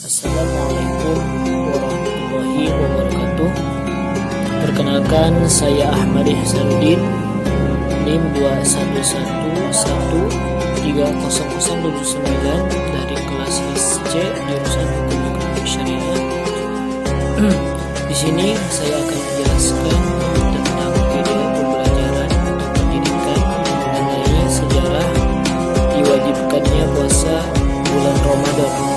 Assalamualaikum warahmatullahi wabarakatuh. Perkenalkan, saya Ahmad Ihsanuddin, NIM 211130079 dari kelas C jurusan Hukum Ekonomi Syariah. Di sini saya akan menjelaskan tentang ide pembelajaran untuk pendidikan mengenai sejarah diwajibkannya puasa bulan Ramadan.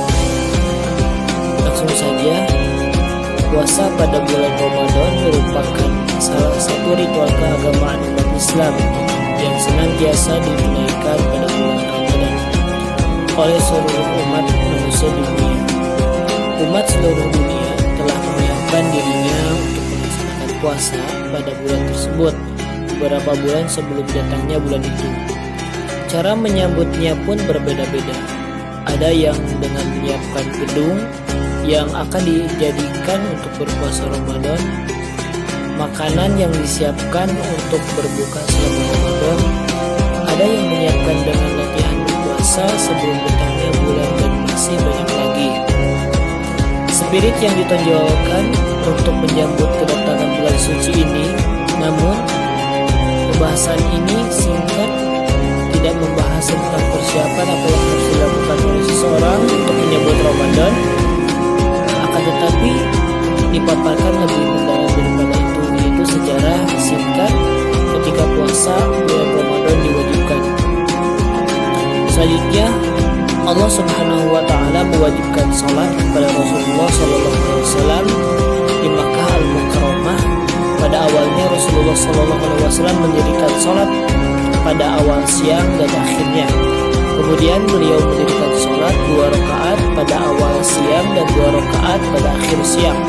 Langsung saja, puasa pada bulan Ramadan merupakan salah satu ritual keagamaan umat Islam yang senantiasa ditunaikan pada bulan Ramadan oleh seluruh umat manusia di dunia. Umat seluruh dunia telah menyiapkan dirinya untuk melaksanakan puasa pada bulan tersebut beberapa bulan sebelum datangnya bulan itu. Cara menyambutnya pun berbeda-beda. Ada yang dengan menyiapkan gedung yang akan dijadikan untuk berpuasa Ramadan, makanan yang disiapkan untuk berbuka selama Ramadan, ada yang menyiapkan dengan latihan berpuasa sebelum datangnya bulan, dan masih banyak lagi. Spirit yang ditonjolkan untuk menyambut kedatangan bulan suci ini, namun pembahasan ini singkat, tidak membahas tentang persiapan apa yang harus dilakukan oleh seseorang untuk menyambut Ramadan, akan tetapi dipaparkan lebih mendalam daripada itu, yaitu sejarah singkat ketika puasa bulan Ramadan diwajibkan. Selanjutnya, Allah Subhanahu wa Ta'ala mewajibkan salat kepada Rasulullah SAW di Makkah Al-Mukarramah. Pada awalnya Rasulullah SAW mendirikan salat pada awal siang dan akhirnya. Kemudian beliau mendirikan sholat 2 rakaat pada awal siang dan 2 rakaat pada akhir siang.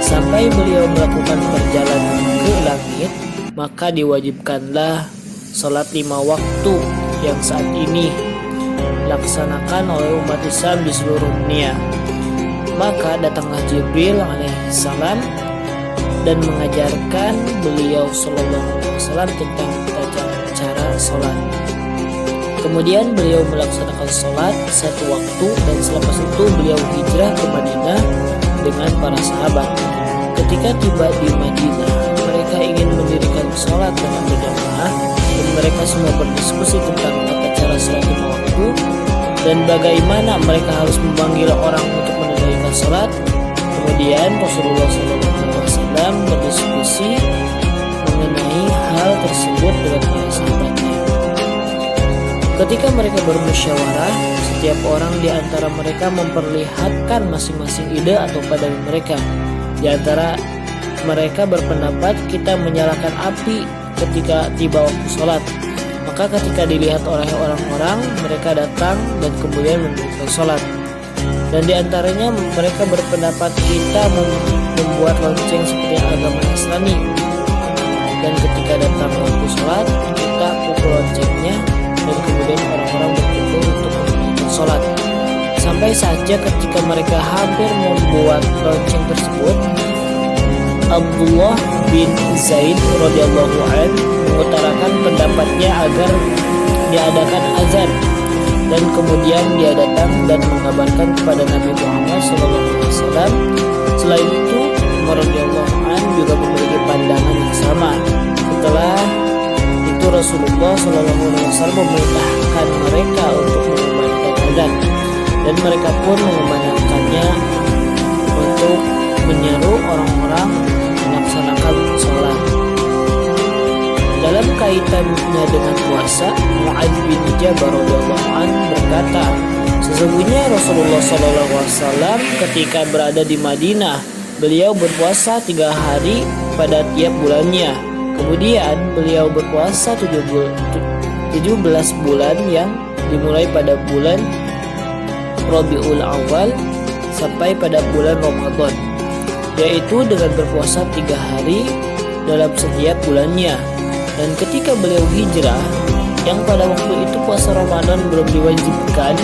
Sampai beliau melakukan perjalanan ke langit, maka diwajibkanlah sholat 5 waktu yang saat ini dilaksanakan oleh umat Islam di seluruh dunia. Maka datanglah Jibril alaihissalam dan mengajarkan beliau sallallahu alaihi wasallam tentang cara sholat. Kemudian beliau melaksanakan sholat 1 waktu, dan selepas itu beliau hijrah ke Madinah dengan para sahabat. Ketika tiba di Madinah, mereka ingin mendirikan sholat dengan berjamaah, dan mereka semua berdiskusi tentang tata cara sholat 5 waktu dan bagaimana mereka harus memanggil orang untuk menunaikan sholat. Kemudian Rasulullah SAW berdiskusi mengenai hal tersebut dengan para sahabatnya. Ketika mereka bermusyawarah, setiap orang di antara mereka memperlihatkan masing-masing ide atau pandangan mereka. Di antara mereka berpendapat kita menyalakan api ketika tiba waktu sholat. Maka ketika dilihat oleh orang-orang, mereka datang dan kemudian menunaikan sholat. Dan di antaranya mereka berpendapat kita membuat lonceng seperti agama Nasrani. Dan ketika datang waktu sholat, kita pukul loncengnya, dan kemudian orang-orang berkumpul untuk menunaikan sholat. Sampai saja ketika mereka hampir membuat lonceng tersebut, Abdullah bin Zaid radhiyallahu anhu mengutarakan pendapatnya agar diadakan azan, dan kemudian dia datang dan mengabarkan kepada Nabi Muhammad SAW. Selain itu, Umar radhiyallahu anhu juga memiliki pandangan yang sama. Setelah itu Rasulullah SAW memerintahkan mereka untuk mengumandangkan azan, dan mereka pun mengumandangkannya untuk menyeru orang-orang melaksanakan sholat. Dalam kaitannya dengan puasa, Mu'adz bin Jabal radhiyallahu anhu berkata, sesungguhnya Rasulullah SAW ketika berada di Madinah, beliau berpuasa 3 hari pada tiap bulannya. Kemudian beliau berpuasa 17 bulan yang dimulai pada bulan Rabiul Awal sampai pada bulan Ramadan, yaitu dengan berpuasa 3 hari dalam setiap bulannya. Dan ketika beliau hijrah, yang pada waktu itu puasa Ramadan belum diwajibkan,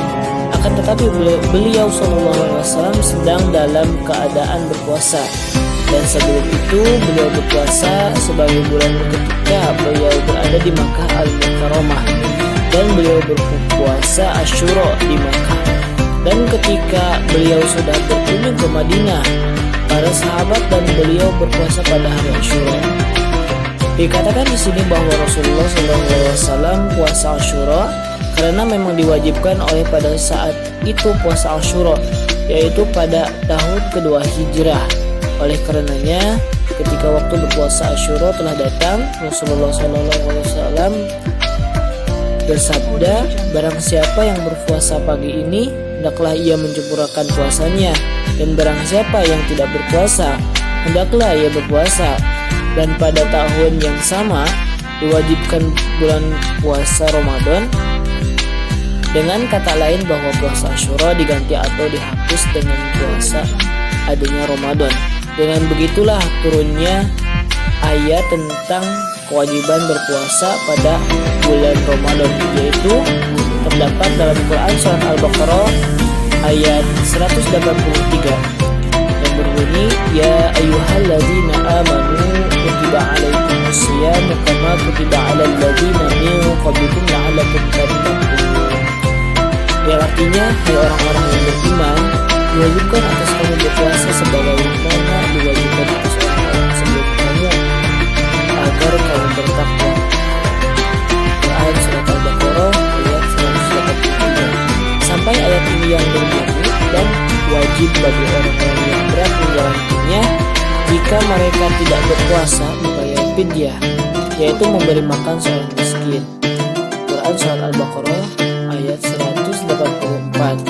akan tetapi beliau SAW sedang dalam keadaan berpuasa. Dan sebelum itu beliau berpuasa sebagai bulan ketika beliau berada di Makkah Al-Mukarramah, dan beliau berpuasa Asyura di Makkah. Dan ketika beliau sudah berkunjung ke Madinah, para sahabat dan beliau berpuasa pada hari Asyura. Dikatakan di sini bahwa Rasulullah SAW puasa Asyura karena memang diwajibkan oleh pada saat itu puasa Asyura, yaitu pada tahun kedua Hijrah. Oleh karenanya, ketika waktu berpuasa Asyura telah datang, Rasulullah SAW bersabda, barang siapa yang berpuasa pagi ini, hendaklah ia menyempurnakan puasanya, dan barang siapa yang tidak berpuasa, hendaklah ia berpuasa. Dan pada tahun yang sama diwajibkan bulan puasa Ramadan. Dengan kata lain bahwa puasa Asyura diganti atau dihapus dengan puasa adanya Ramadan. Dengan begitulah turunnya ayat tentang kewajiban berpuasa pada bulan Ramadan, yaitu terdapat dalam Quran surat Al-Baqarah ayat 183 yang berbunyi, ya ayyuhalladzina amanu kutiba alaikumusyiyamu kama kutiba alal ladzina min qablikum la'allakum tattaqun. Yang artinya, hai orang-orang yang beriman, diwajibkan atas kamu berpuasa sebagaimana diwajibkan atas orang-orang sebelum kamu agar kamu bertakwa. Quran surat Al-Baqarah ayat 183. Sampai ayat ini yang berbunyi, dan wajib bagi orang-orang yang berat menjalankannya jika mereka tidak berpuasa membayar fidyah, yaitu memberi makan seorang miskin. Quran surat Al-Baqarah ayat 184.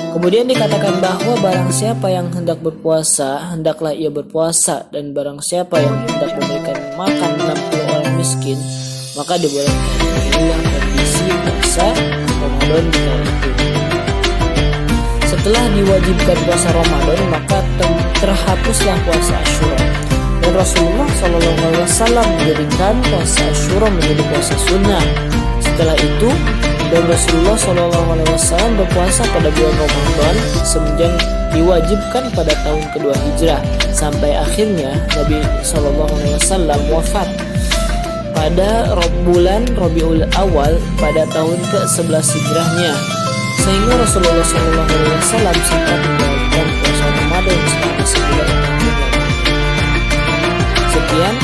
Kemudian dikatakan bahwa barang siapa yang hendak berpuasa, hendaklah ia berpuasa, dan barang siapa yang hendak memberikan makan 60 orang miskin, maka dibolehkan. Inilah kondisi puasa Ramadan di tahun itu. Setelah diwajibkan puasa Ramadan, maka terhapuslah puasa Asyura. Dan Rasulullah SAW menjadikan puasa Asyura menjadi puasa sunnah. Setelah itu, dan Rasulullah SAW berpuasa pada bulan Ramadan semenjak diwajibkan pada tahun kedua Hijrah, sampai akhirnya Nabi SAW wafat pada bulan Rabiul Awal pada tahun ke-11 Hijrahnya, sehingga Rasulullah SAW sempat menjalankan puasa Ramadan selama 9 tahun. Sekian